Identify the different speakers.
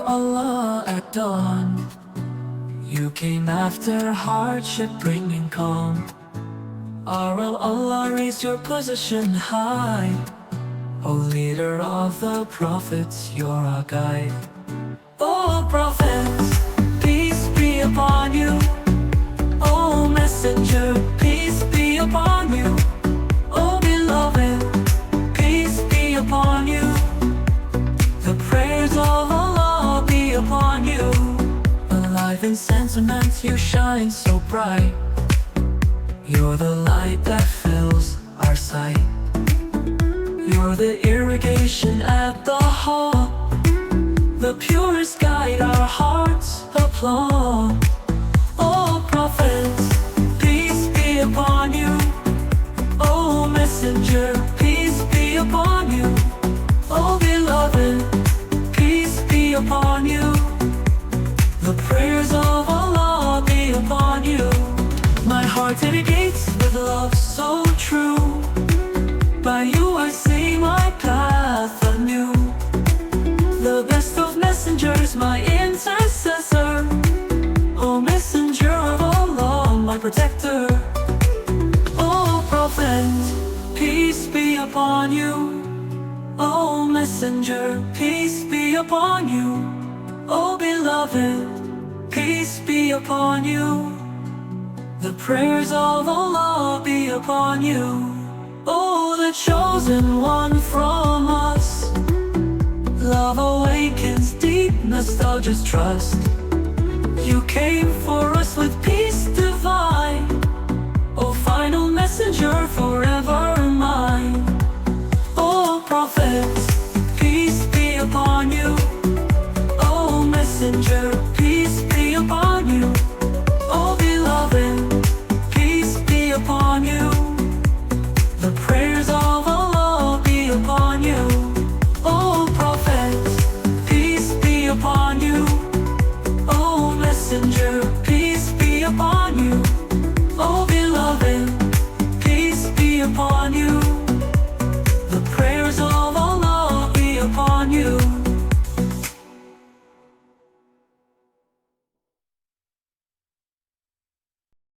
Speaker 1: Allah at dawn. You came after hardship, bringing calm. Allah raised your position high. O leader of the prophets, you're our guide. O prophets, peace be upon you. O messenger, peace be upon you. O beloved, peace be upon you. The prayers of Allah be upon you. Alive in sentiment, you shine so bright. You're the light that fills our sight. You're the irrigation at the Hawd. The purest guide, our hearts applaud. Oh prophets, peace be upon you. Oh messenger, peace be upon you. Oh beloved, peace be upon you. The prayers of Allah be upon you. My heart irrigates with love so true. By you I see my path anew. The best of messengers, my intercessor. O messenger of Allah, my protector. O prophet, peace be upon you. O messenger, peace be upon you. O beloved, peace be upon you. The prayers of Allah be upon you. Oh, the chosen one from us. Love awakens deep nostalgia's trust. You came for